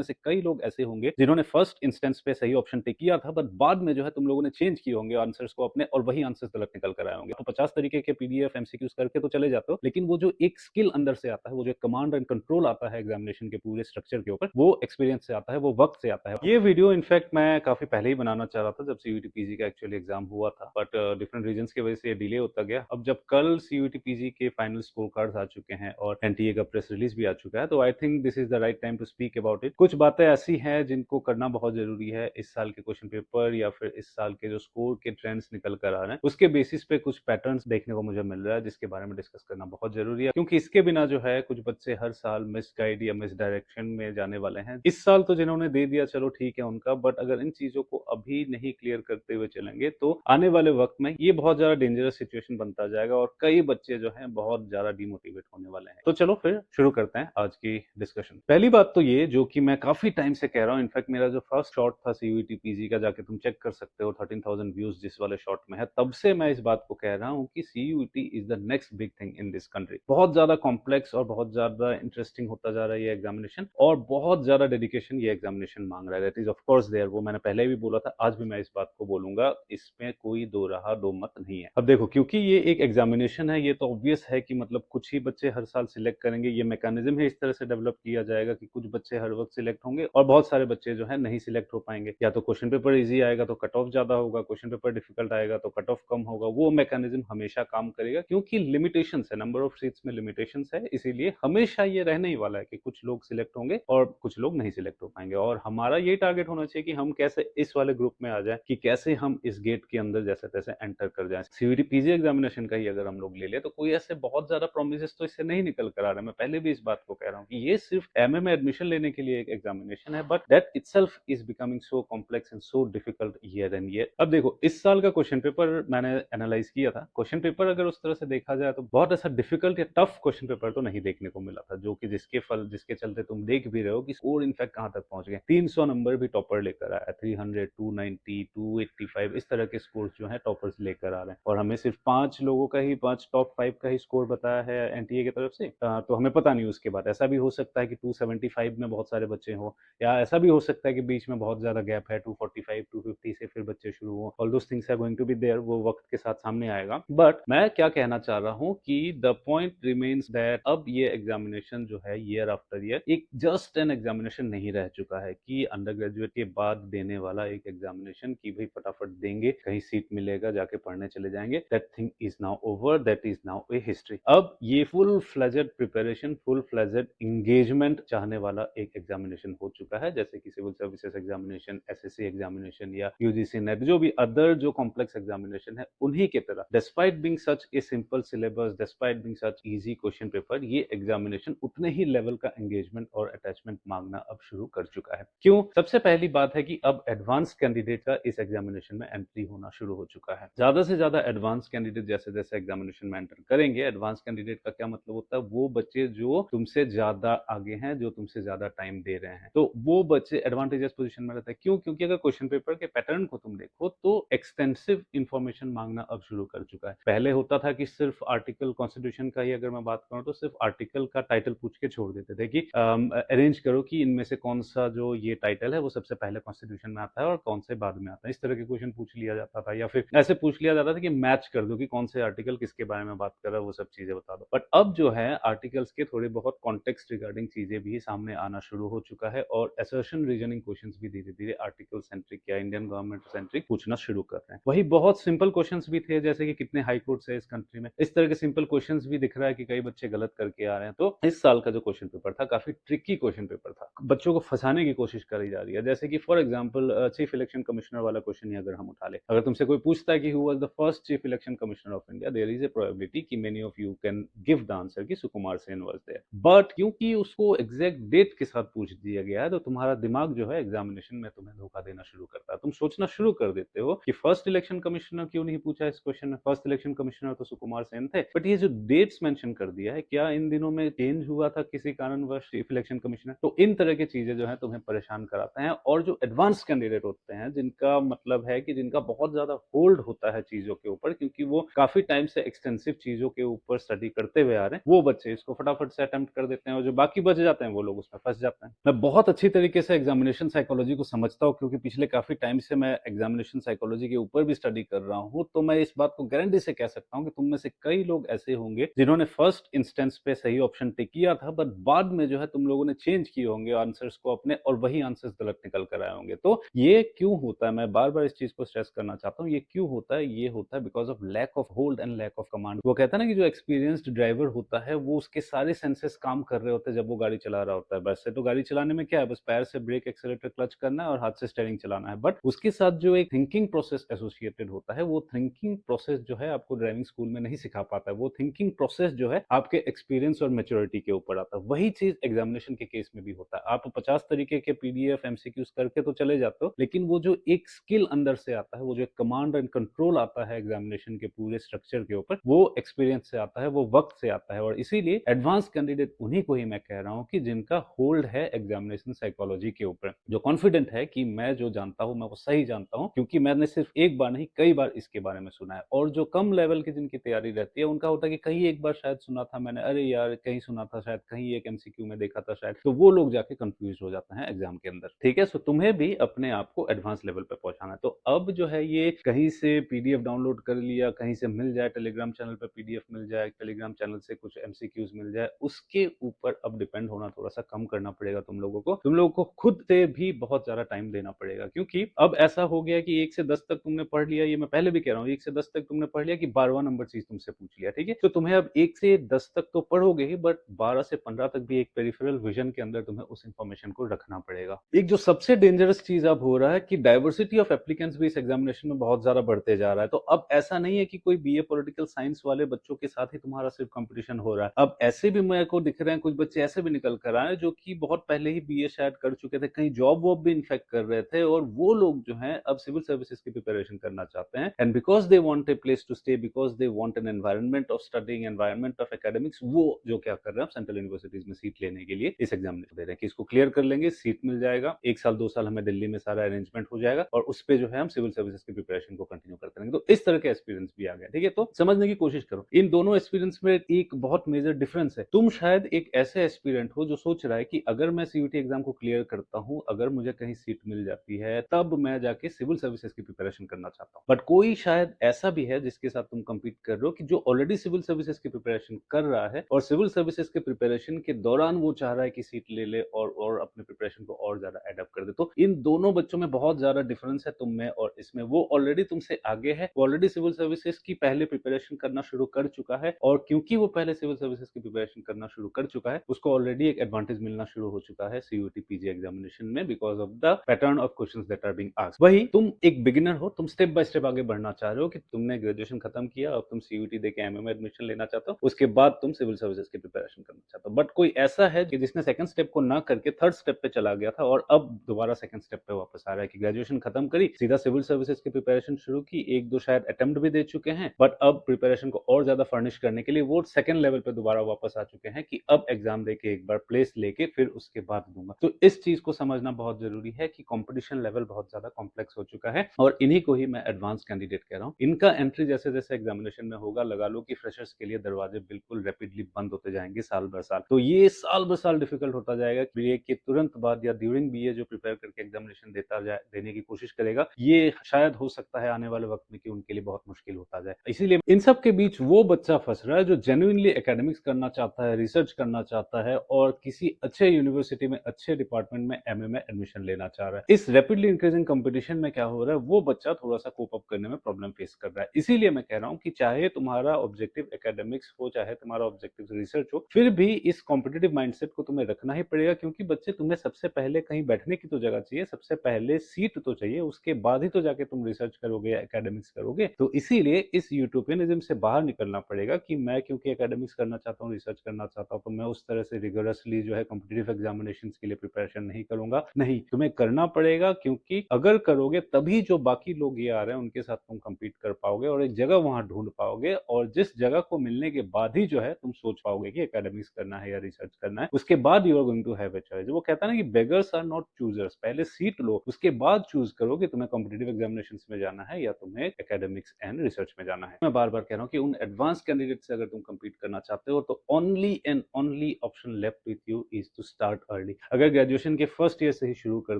में से कई लोग ऐसे होंगे जिन्होंने फर्स्ट इंस्टेंस पे सही ऑप्शन टिक किया था, बट बाद में जो है तुम लोगों ने चेंज किए होंगे आंसर्स को अपने, और वही आंसर्स गलत निकल कर आए होंगे। तो 50 तरीके के पीडीएफ एमसीक्यूज करके तो चले जाते हो, लेकिन वो जो एक स्किल अंदर से आता है, वो जो कमांड एंड कंट्रोल आता है एग्जामिनेशन के पूरे स्ट्रक्चर के ऊपर, वो एक्सपीरियंस से आता है, वो वक्त से आता है। ये वीडियो इनफैक्ट मैं काफी पहले ही बनाना चाह रहा था जब सीयूटी पीजी का एक्चुअली एग्जाम हुआ था, बट डिफरेंट रीजन की वजह से ये डिले होता गया। अब जब कल सीयूटी पीजी के फाइनल स्कोर कार्ड आ चुके हैं और एनटीए का प्रेस रिलीज भी आ चुका है, तो I think this is the right time to speak about it. कुछ बातें ऐसी हैं जिनको करना बहुत जरूरी है इस साल के क्वेश्चन पेपर या फिर इस साल के जो स्कोर के ट्रेंड्स निकल कर आ रहे हैं, उसके बेसिस पे कुछ पैटर्न्स देखने को मुझे मिल रहा है जिसके बारे में डिस्कस करना बहुत जरूरी है, क्योंकि इसके बिना जो है कुछ बच्चे हर साल मिस गाइड या मिस डायरेक्शन में जाने वाले हैं। इस साल तो जिन्होंने दे दिया चलो ठीक है उनका, बट अगर इन चीजों को अभी नहीं क्लियर करते हुए चलेंगे तो आने वाले वक्त में ये बहुत ज्यादा डेंजरस सिचुएशन बनता जाएगा और कई बच्चे जो है बहुत ज्यादा डिमोटिवेट होने वाले हैं। तो चलो फिर शुरू करते हैं आज की डिस्कशन। पहली बात तो ये जो कि मैं काफी टाइम से कह रहा हूँ, इनफैक्ट मेरा जो फर्स्ट शॉट था सीयूटी पीजी का, जाके तुम चेक कर सकते हो 13,000 व्यूज जिस वाले शॉट में है, तब से मैं इस बात को कह रहा हूँ कि CUT is the next big thing in this country. बहुत ज्यादा कॉम्प्लेक्स और बहुत ज्यादा इंटरेस्टिंग होता जा रहा है ये एग्जामिनेशन, और बहुत ज्यादा डेडिकेशन ये एग्जामिनेशन मांग रहा है। That is of course there, वो मैंने पहले भी बोला था, आज भी मैं इस बात को बोलूंगा, इसमें कोई दो राह दो मत नहीं है। अब देखो, क्योंकि ये एक एग्जामिनेशन है, ये तो ऑब्वियस है कि मतलब कुछ ही बच्चे हर साल सिलेक्ट करेंगे। ये मैकेनिज्म है इस तरह से डेवलप किया जाएगा कि कुछ बच्चे हर वक्त सिलेक्ट होंगे और बहुत सारे बच्चे जो है नहीं सिलेक्ट हो पाएंगे। या तो क्वेश्चन पेपर इजी आएगा तो कट ऑफ ज्यादा होगा, क्वेश्चन पेपर डिफिकल्ट आएगा तो कट ऑफ कम होगा। वो मैकेनिज्म हमेशा काम करेगा क्योंकि लिमिटेशंस है, नंबर ऑफ सीट्स में लिमिटेशंस है, इसीलिए हमेशा ये रहने ही वाला है कि कुछ लोग सिलेक्ट होंगे और कुछ लोग नहीं सिलेक्ट हो पाएंगे। और हमारा ये टारगेट होना चाहिए कि हम कैसे इस वाले ग्रुप में आ जाए, कि कैसे हम इस गेट के अंदर जैसे तैसे एंटर कर जाए। सीयूटी पीजी एग्जामिनेशन का ही अगर हम लोग ले ले तो कोई ऐसे बहुत ज्यादा प्रोमिस तो इससे नहीं निकल कर आ रहा है। मैं पहले भी इस बात को कह रहा हूँ कि ये सिर्फ एमए में एडमिशन लेने के लिए एक एग्जामिनेशन है, but that itself is becoming so complex and so difficult year and year. अब देखो, इस साल का क्वेश्चन पेपर मैंने एनालाइज किया था। क्वेश्चन पेपर अगर उस तरह से देखा जाए तो बहुत ऐसा डिफिकल्ट या टफ क्वेश्चन पेपर तो नहीं देखने को मिला था, जो कि जिसके चलते तुम देख भी रहे हो कि स्कोर इनफैक्ट कहां तक पहुंच गए। 300 नंबर भी टॉपर लेकर आया, 300, 290, 285, इस तरह के स्कोर जो है टॉपर्स लेकर आ रहे हैं, और हमें सिर्फ 5 लोगों का ही, 5 टॉप 5 का ही स्कोर बताया है एनटीए की तरफ से। तो हमें पता नहीं उसके बाद ऐसा भी हो सकता है कि 275 में बहुत सारे बच्चे हो, या ऐसा भी हो सकता है कि बीच में बहुत ज्यादा गैप है, 245, 250 से फिर बच्चे शुरू हो। All those things are going to be there, वो वक्त के साथ सामने आएगा। बट मैं क्या कहना चाह रहा हूँ कि द पॉइंट रिमेन्स दैट अब ये एग्जामिनेशन जो है ईयर आफ्टर ईयर एक जस्ट एन एग्जामिनेशन नहीं रह चुका है कि अंडर ग्रेजुएट के बाद देने वाला एक एग्जामिनेशन की भाई फटाफट देंगे, कहीं सीट मिलेगा, जाके पढ़ने चले जाएंगे। That thing is now over, that is now a history. अब ये full fledged preparation, full fledged engagement चाहने वाला एक एग्जामिनेशन हो चुका है, जैसे कि civil services examination, SSC examination या यूजीसी नेट, जो भी अदर जो कॉम्प्लेक्स एग्जामिनेशन है उन्हीं के तरह, despite being such a simple syllabus, despite being such easy question paper, ये एग्जामिनेशन उतने ही लेवल का एंगेजमेंट और अटैचमेंट मांगना अब शुरू कर चुका है। क्यों? सबसे पहली बात है कि अब एडवांस कैंडिडेट का इस एग्जामिनेशन में एंट्री होना शुरू हो चुका है। ज्यादा से ज्यादा एडवांस कैंडिडेट जैसे जैसे एग्जामिनेशन में एंटर करेंगे, एडवांस कैंडिडेट का क्या मतलब होता है? वो बच्चे जो तुमसे ज्यादा आगे हैं, जो तुमसे ज्यादा टाइम दे रहे हैं, तो वो बच्चे एडवांटेजेस पोजीशन में रहते हैं। क्यों? क्योंकि अगर क्वेश्चन पेपर के पैटर्न को तुम देखो तो एक्सटेंसिव इंफॉर्मेशन मांगना अब शुरू कर चुका है। पहले होता था कि सिर्फ आर्टिकल, कॉन्स्टिट्यूशन का ही अगर मैं बात करूं तो सिर्फ आर्टिकल का टाइटल पूछ के छोड़ देते थे कि अरेंज करो कि इनमें से कौन सा जो ये टाइटल है वो सबसे पहले कॉन्स्टिट्यूशन में आता है और कौन से बाद में आता है। इस तरह के क्वेश्चन पूछ लिया जाता था, या फिर ऐसे पूछ लिया जाता था कि मैच कर दो कि कौन से आर्टिकल किसके बारे में बात कर रहा है, वो सब चीजें बता दो। बट अब जो है आर्टिकल्स के थोड़े बहुत कॉन्टेक्स्ट रिगार्डिंग चीजें भी सामने आना शुरू हो चुका है, और असर्शन रीजनिंग क्वेश्चंस भी धीरे धीरे आर्टिकल सेंट्रिक या इंडियन गवर्नमेंट सेंट्रिक पूछना शुरू कर रहे हैं। वही बहुत सिंपल क्वेश्चंस भी थे, जैसे कि कितने हाई कोर्ट्स है इस कंट्री में, इस तरह के सिंपल क्वेश्चंस भी दिख रहा है कि कई बच्चे गलत करके आ रहे हैं। तो इस साल का जो क्वेश्चन पेपर था काफी ट्रिकी क्वेश्चन पेपर था, बच्चों को फंसाने की कोशिश करी जा रही है। जैसे कि for example chief election commissioner वाला क्वेश्चन ही अगर हम उठा ले, अगर तुमसे कोई पूछता है कि who was the first chief election commissioner of India, there is a probability कि many of you can give the answer कि Sukumar Sen was there. But क्योंकि उसको एग्जैक्ट डेट के साथ पूछ दिया गया है, तो तुम्हारा दिमाग जो है एग्जामिनेशन में तुम्हें धोखा देना शुरू करता है। तुम सोचना शुरू कर देते हो कि फर्स्ट इलेक्शन कमिश्नर क्यों नहीं पूछा इस क्वेश्चन में, फर्स्ट इलेक्शन कमिश्नर तो सुकुमार सेन थे। बट ये जो डेट्स मेंशन कर दिया है, क्या इन दिनों में चेंज हुआ था किसी कारणवश चीफ इलेक्शन कमिश्नर? तो इन तरह की चीजें जो है तुम्हें परेशान कराते हैं। और जो एडवांस कैंडिडेट होते हैं, जिनका मतलब है कि जिनका बहुत ज्यादा होल्ड होता है चीजों के ऊपर, क्योंकि वो काफी टाइम से एक्सटेंसिव चीजों के ऊपर स्टडी करते हुए आ रहे हैं, वो बच्चे इसको फटाफट से अटेम्प्ट कर देते हैं, और जो बाकी बच जाते हैं वो लोग उसमें फंस जाते हैं। मैं बहुत अच्छी तरीके से एग्जामिनेशन साइकोलॉजी को समझता हूँ क्योंकि पिछले काफ़ी टाइम से मैं एग्जामिनेशन साइकोलॉजी के ऊपर भी स्टडी कर रहा हूँ। तो मैं इस बात को गारंटी से कह सकता हूँ कि तुम में से कई लोग ऐसे होंगे जिन्होंने फर्स्ट इंस्टेंस पे सही ऑप्शन टिक किया था, बट बाद में जो है तुम लोगों ने चेंज किए होंगे आंसर्स को अपने और वही आंसर्स गलत निकल कर आए होंगे। तो ये क्यों होता है? मैं बार-बार इस चीज़ को स्ट्रेस करना चाहता हूँ। ये क्यों होता है? ये होता है because of lack of hold and lack of command. वो कहता है ना कि जो एक्सपीरियंस्ड ड्राइवर होता है वो उसके सारे सेंसेस काम कर रहे होते हैं जब वो गाड़ी चला रहा होता है। वैसे तो गाड़ी चलाने में क्या है, बस पैर से ब्रेक, एक्सेलेरेटर, क्लच करना है और हाथ से स्टीयरिंग चलाना है। बट उसके साथ जो एक थिंकिंग प्रोसेस एसोसिएटेड होता है, वो थिंकिंग प्रोसेस जो है आपको ड्राइविंग स्कूल में नहीं सिखा पाता है। वो थिंकिंग प्रोसेस जो है आपके एक्सपीरियंस और मैच्योरिटी के ऊपर आता है। वही चीज़ एग्जामिनेशन के केस में भी होता है। आप 50 तरीके के पीडीएफ, एमसीक्यूज़ करके तो चले जाते हो, लेकिन वो जो एक स्किल अंदर से आता है, वो जो एक कमांड एंड कंट्रोल आता है एग्जामिनेशन के पूरे स्ट्रक्चर के ऊपर, वो एक्सपीरियंस से आता है, वो वक्त से आता है। और इसीलिए एडवांस कैंडिडेट उन्हीं को ही मैं कह रहा हूँ कि जिनका होल्ड है एग्जामिनेशन साइकोलॉजी के ऊपर, जो कॉन्फिडेंट है कि मैं जो जानता हूँ मैं वो सही जानता हूँ, क्योंकि मैंने सिर्फ एक बार नहीं कई बार इसके बारे में सुना है। और जो कम लेवल की जिनकी तैयारी रहती है, उनका होता है कि कहीं एक बार शायद सुना था मैंने, अरे यार कहीं सुना था शायद, कहीं एक एमसीक्यू में देखा था शायद, तो वो लोग जाके कंफ्यूज हो जाते हैं एग्जाम के अंदर। ठीक है, सो तुम्हें भी अपने आप को एडवांस लेवल पे पहुंचाना है। तो अब जो है ये कहीं से पीडीएफ डाउनलोड कर लिया, कहीं से मिल जाए, टेलीग्राम चैनल पे पीडीएफ मिल जाए, टेलीग्राम चैनल से कुछ एमसीक्यूज मिल जाए, उसके ऊपर अब डिपेंड होना थोड़ा सा कम करना पड़ेगा तुम लोगों को। तुम लोगों को खुद से भी बहुत ज्यादा टाइम देना पड़ेगा, क्योंकि अब ऐसा हो गया कि 1 से 10 तक तुमने पढ़ लिया। ये मैं पहले भी कह रहा हूँ, 1 से 10 तक तुमने पढ़ लिया कि 12वां नंबर चीज तुमसे पूछ लिया। ठीक है, तो तुम्हें अब 1 से 10 तक तो पढ़ोगे ही, बट 12 से 15 तक भी एक पेरिफेरल विजन के अंदर तुम्हें उस इंफॉर्मेशन को रखना पड़ेगा। एक जो सबसे डेंजरस चीज अब हो रहा है कि डाइवर्सिटी ऑफ एप्लीकेंट्स भी इस एग्जामिनेशन में बहुत ज्यादा बढ़ते जा रहा है। तो अब ऐसा नहीं है कि कोई बीए पॉलिटिकल साइंस वाले बच्चों के साथ ही तुम्हारा सिर्फ कंपटीशन हो रहा है। अब ऐसे भी मेरे को दिख रहे हैं, कुछ बच्चे ऐसे भी निकल कर आए हैं जो कि बहुत पहले ही बीए शायद कर चुके थे, कहीं जॉब वॉब भी इनफेक्ट कर रहे थे, और वो लोग जो हैं अब सिविल सर्विसेज की प्रिपरेशन करना चाहते हैं। And because they want a place to stay, because they want an environment of studying, environment of academics, वो जो क्या कर रहे हैं सेंट्रल यूनिवर्सिटीज में सीट लेने के लिए इस एग्जामिनेशन दे रहे हैं कि इसको क्लियर कर लेंगे, सीट मिल जाएगा, 1 साल 2 साल हमें दिल्ली में सारा अरेंजमेंट हो जाएगा, और उस पे जो है हम सिविल सर्विसेज की प्रिपरेशन को कंटिन्यू करते रहेंगे। तो इस तरह का एक्सपीरियंस भी आ गया। ठीक है, तो समझने की कोशिश करो, इन दोनों एक्सपीरियंस में एक बहुत मेजर डिफरेंस है। तुम शायद एक ऐसे एस्पिरेंट हो जो सोच रहा है कि अगर मैं सीयूटी एग्जाम को क्लियर करता हूं, अगर मुझे कहीं सीट मिल जाती है, तब मैं जाके सिविल सर्विसेज की प्रिपरेशन करना चाहता हूं। बट कोई शायद ऐसा भी है जिसके साथ तुम compete कर रहे हो कि जो ऑलरेडी सिविल सर्विसेज की प्रिपरेशन कर रहा है, और सिविल सर्विसेज के प्रिपरेशन के दौरान वो चाह रहा है कि सीट ले ले और अपने प्रिपरेशन को और ज्यादा एडप्ट कर दे। तो इन दोनों बच्चों में बहुत ज्यादा डिफरेंस है, तुम में और इसमें। वो ऑलरेडी तुमसे आगे है, वो ऑलरेडी सिविल सर्विसेज की पहले प्रिपरेशन करना शुरू कर चुका है, और क्योंकि वो पहले सिविल सर्विसेज की प्रिपरेशन करना शुरू कर चुका है, उसको ऑलरेडी एक एडवांटेज मिलना शुरू हो चुका है सीयूटी पीजी एग्जामिनेशन में, because of the pattern of questions that are being asked. वही तुम एक बिगिनर हो, तुम स्टेप बाय स्टेप आगे बढ़ना चाह रहे हो कि तुमने ग्रेजुएशन खत्म किया, अब तुम सीयूटी देके एमए में एडमिशन लेना चाहते हो, उसके बाद तुम सिविल सर्विसेज की प्रिपरेशन करना चाहते हो। बट कोई ऐसा है कि जिसने सेकंड स्टेप को ना करके थर्ड स्टेप पे चला गया था और अब दोबारा सेकंड स्टेप पे वापस आ रहा है कि ग्रेजुएशन खत्म करी, सीधा सिविल सर्विसेज की प्रिपरेशन शुरू की, एक दो शायद अटेम्प्ट भी दे चुके हैं, बट अब प्रिपरेशन को और ज्यादा फर्निश करने के लिए वो सेकंड लेवल पे दोबारा वापस आ चुके हैं कि अब एग्जाम देके एक बार प्लेस लेके फिर उसके बाद दूंगा। तो इस चीज को समझना बहुत जरूरी है कि कंपटीशन लेवल बहुत ज्यादा कॉम्प्लेक्स हो चुका है, और इन्हीं को ही मैं एडवांस कैंडिडेट कह रहा हूँ। इनका एंट्री जैसे जैसे एग्जामिनेशन में होगा, लगा लो कि फ्रेशर्स के लिए दरवाजे बिल्कुल रैपिडली बंद होते जाएंगे साल भर साल। तो ये साल भर साल डिफिकल्ट होता जाएगा। बीए के तुरंत बाद या ड्यूरिंग बीए जो प्रिपेयर करके एग्जामिनेशन देने की कोशिश करेगा, ये शायद हो सकता है आने वाले वक्त में कि उनके लिए बहुत मुश्किल होता जाए। इसीलिए इन सब के बीच वो बच्चा फंस रहा है जो जेन्युइनली एकेडमिक्स करना चाहता है, रिसर्च करना चाहता है, और किसी अच्छे यूनिवर्सिटी में, अच्छे डिपार्टमेंट में एमए में एडमिशन लेना चाह रहा है। इस रैपिडली इंक्रीजिंग कंपटीशन में क्या हो रहा है, वो बच्चा थोड़ा सा कोप अप करने में प्रॉब्लम फेस कर रहा है। इसीलिए मैं कह रहा हूं कि चाहे तुम्हारा ऑब्जेक्टिव एकेडमिक्स हो, चाहे तुम्हारा ऑब्जेक्टिव रिसर्च हो, फिर भी इस कॉम्पिटिटिव माइंडसेट को तुम्हें रखना ही पड़ेगा, क्योंकि बच्चे तुम्हें सबसे पहले कहीं बैठने की तो जगह चाहिए, सबसे पहले सीट तो चाहिए, उसके बाद ही तो जाके तुम रिसर्च करोगे या एकेडमिक्स करोगे। तो इसीलिए इस यूटोपियनिज्म से बाहर निकलना पड़ेगा कि मैं क्योंकि एकेडमिक्स करना चाहता हूँ, रिसर्च करना चाहता हूँ, तो मैं उस तरह से रिगोरसली जो है कॉम्पिटिटिव एग्जामिनेशंस के लिए प्रिपरेशन नहीं करूंगा। नहीं, तुम्हें करना पड़ेगा, क्योंकि अगर करोगे तभी जो बाकी लोग ये आ रहे हैं उनके साथ तुम compete कर पाओगे और एक जगह वहां ढूंढ पाओगे, और जिस जगह को मिलने के बाद ही जो है तुम सोच पाओगे कि एकेडमिक्स करना है या रिसर्च करना है। उसके बाद you are going to have a choice. वो कहता है ना कि बेगर्स आर नॉट चूजर्स, पहले सीट लो, उसके बाद चूज करो कि तुम्हें कॉम्पिटिटिव एग्जामिनेशंस में जाना है या तुम्हें एकेडमिक्स एंड रिसर्च में जाना है। मैं बार बार कह रहा हूँ कि उन एडवांस कैंडिडेट से अगर तुम compete करना चाहते हो, तो only and only option left with you is to start early. अगर ग्रेजुएशन के फर्स्ट ईयर से ही शुरू कर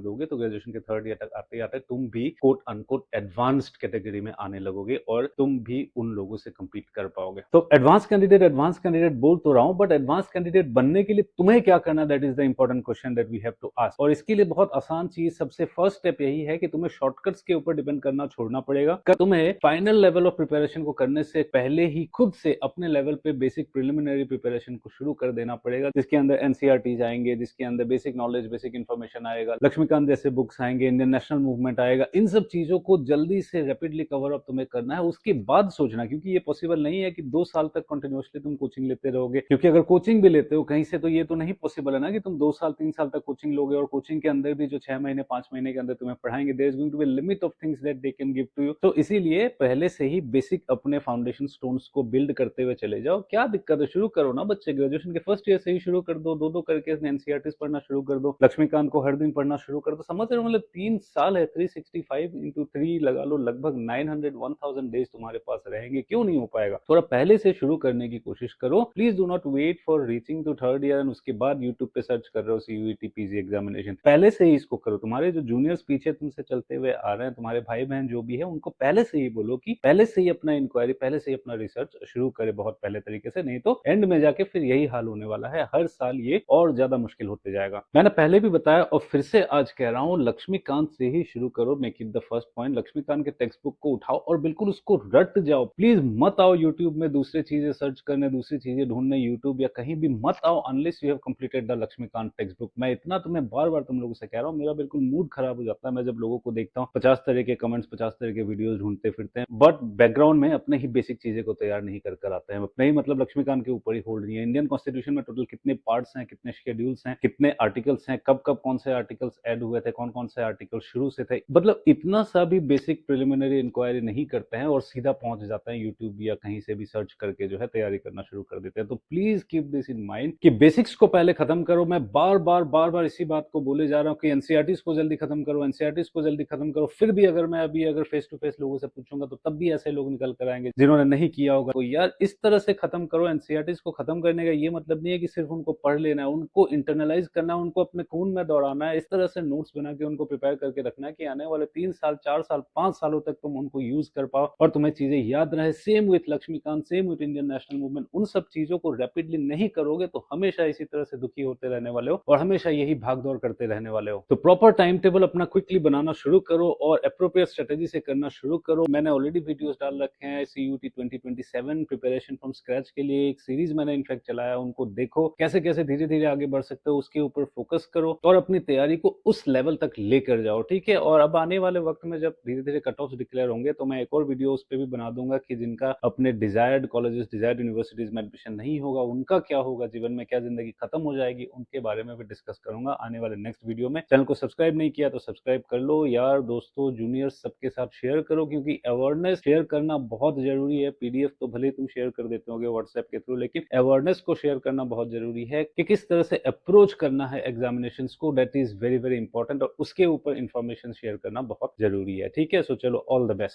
दोगे तो ग्रेजुएशन के थर्ड ईयर तक आते आते तुम भी कोट अनकोट एडवांस्ड कैटेगरी में आने लगोगे और तुम भी उन लोगों से compete कर पाओगे। तो एडवांस कैंडिडेट बोल तो रहा हूं, बट एडवांस कैंडिडेट बनने के लिए तुम्हें क्या करना, that is the important question that we have to ask. और इसके लिए बहुत आसान चीज, सबसे फर्स्ट स्टेप यही है कि तुम्हें शॉर्टकट्स के ऊपर डिपेंड करना छोड़ना पड़ेगा। तुम्हें फाइनल लेवल ऑफ प्रिपरेशन को करने से पहले ही खुद से अपने लेवल पे बेसिक प्रिलिमिनरी प्रिपरेशन को शुरू कर देना पड़ेगा, जिसके अंदर एनसीईआरटी आएंगे, जिसके अंदर बेसिक नॉलेज, बेसिक इन्फॉर्मेशन आएगा, लक्ष्मीकांत जैसे बुक्स आएंगे, इंडियन नेशनल मूवमेंट आएगा। इन सब चीजों को जल्दी से रैपिडली कवर अप तुम्हें करना है, उसके बाद सोचना, क्योंकि ये पॉसिबल नहीं है कि 2 साल तक कंटिन्यूअसली तुम कोचिंग लेते रहोगे। क्योंकि अगर कोचिंग भी लेते हो कहीं से तो ये तो नहीं पॉसिबल है ना कि तुम 2 साल 3 साल तक कोचिंग लोगे और कोचिंग के अंदर भी जो 6 महीने 5 महीने के अंदर तुम्हें पढ़ाएंगे, there is going to be limit of things that they can give to you. तो इसीलिए पहले से ही बेसिक अपने फाउंडेशन स्टोन्स को बिल्ड करते हुए चले जाओ। क्या दिक्कत है, शुरू करो ना बच्चे, ग्रेजुएशन के फर्स्ट ईयर से ही शुरू कर दो, दो करके एनसीईआरटी पढ़ना शुरू कर दो, लक्ष्मीकांत को हर दिन पढ़ना शुरू कर दो। समझ रहे हो, मतलब 3 साल है, 365 इंटू 3 लगा लो, लगभग 900 1000 डेज तुम्हारे पास रहेंगे। क्यों नहीं हो पाएगा? थोड़ा पहले से शुरू करने की कोशिश करो। Please do not wait for reaching to third year and उसके बाद यूट्यूब पे सर्च कर रहे हो सीयूईटी पीजी एग्जामिनेशन। पहले से ही इसको करो। तुम्हारे जो जूनियर्स पीछे तुमसे चलते हुए आ रहे हैं, तुम्हारे भाई बहन जो भी है, उनको पहले से ही बोलो कि पहले से ही अपना इंक्वायरी, पहले से ही अपना रिसर्च शुरू करे बहुत पहले तरीके से, नहीं तो एंड में जाके फिर यही हाल होने वाला है। हर साल ये और ज्यादा मुश्किल होते जाएगा। मैंने पहले भी बताया और फिर से आज कह रहा हूं, लक्ष्मीकांत से ही शुरू करो। Make it the first point. Laxmikanth के टेक्स्ट बुक को उठाओ और बिल्कुल उसको रट जाओ। प्लीज मत आओ यूट्यूब में दूसरी चीजें सर्च करने, दूसरी चीजें ढूंढने, यूट्यूब या कहीं भी मत आओ unless you have completed the Laxmikanth text book. मैं इतना तुम्हें बार बार तुम लोगों से कह रहा हूँ, मेरा बिल्कुल मूड खराब हो जाता है मैं जब लोगों को देखता हूँ 50 तरह के कमेंट्स, 50 तरह के वीडियोस ढूंढते फिरते हैं, बट बैकग्राउंड में अपने ही बेसिक चीजें को तैयार नहीं कर आते हैं। अपने ही मतलब लक्ष्मीकांत के ऊपर ही होल्ड नहीं है। इंडियन कॉन्स्टिट्यूशन में टोटल कितने पार्ट्स हैं, कितने शेड्यूल्स हैं, कितने आर्टिकल्स हैं, कब कब कौन से आर्टिकल्स ऐड हुए थे, कौन कौन से आर्टिकल शुरू से थे, मतलब इतना सा भी बेसिक प्रिलिमिनरी इंक्वायरी नहीं करते हैं और सीधा पहुंच जाते हैं यूट्यूब या कहीं से भी सर्च करके जो है तैयारी करना शुरू कर देते हैं। तो please keep this in mind कि बेसिक्स को पहले खत्म करो। मैं बार बार इसी बात को बोले जा रहा हूँ कि एनसीईआरटीज को जल्दी खत्म करो, एनसीईआरटीज को जल्दी खत्म करो। फिर भी अगर मैं अगर फेस टू फेस लोगों से पूछूंगा तो तब भी ऐसे लोग निकल कर आएंगे जिन्होंने नहीं किया होगा। तो यार इस तरह से खत्म करो। एनसीईआरटीज को खत्म करने का ये मतलब नहीं है कि सिर्फ उनको पढ़ लेना है, उनको इंटरनलाइज करना है, उनको अपने खून में दौड़ाना है। इस तरह से नोट्स बना के उनको प्रिपेयर करके रखना है कि आने वाले 3 साल 4 साल 5 सालों तक तुम उनको यूज कर पाओ और तुम्हें चीजें याद रहे। Same with Laxmikanth, same with Indian national movement. उन सब चीजों को रैपिडली नहीं करोगे तो हमेशा इसी तरह से दुखी होते रहने वाले हो और हमेशा यही भागदौड़ करते रहने वाले हो। तो प्रॉपर टाइम टेबल अपना क्विकली बनाना शुरू करो और अप्रोप्रिएट स्ट्रेटेजी से करना शुरू करो। मैंने ऑलरेडी वीडियोस डाल रखे हैं सीयूटी 2027 प्रिपरेशन फ्रॉम स्क्रैच के लिए, एक सीरीज मैंने इनफैक्ट चलाया, उनको देखो कैसे कैसे धीरे धीरे आगे बढ़ सकते हो, उसके ऊपर फोकस करो और अपनी तैयारी को उस लेवल तक लेकर जाओ। ठीक है, और अब आने वाले वक्त में जब धीरे धीरे कट ऑफ डिक्लेयर होंगे तो मैं एक और वीडियो उस पर भी बना दूंगा कि जिनका अपने डिजायर्ड कॉलेजेस, डिजायर्ड यूनिवर्सिटीज में एडमिशन नहीं होगा, उनका क्या होगा, जीवन में क्या जिंदगी खत्म हो जाएगी, उनके बारे में भी डिस्कस करूंगा आने वाले नेक्स्ट वीडियो में। चैनल को सब्सक्राइब नहीं किया तो सब्सक्राइब कर लो यार, दोस्तों, जूनियर्स सबके साथ शेयर करो, क्योंकि अवेयरनेस शेयर करना बहुत जरूरी है। पीडीएफ तो भले तुम शेयर कर देते होगे व्हाट्सएप के थ्रू, लेकिन अवेयरनेस को शेयर करना बहुत जरूरी है कि किस तरह से अप्रोच करना है एग्जामिनेशन को, that is very very important, और उसके ऊपर इंफॉर्मेशन शेयर करना बहुत जरूरी है। ठीक है, सो चलो, ऑल द बेस्ट।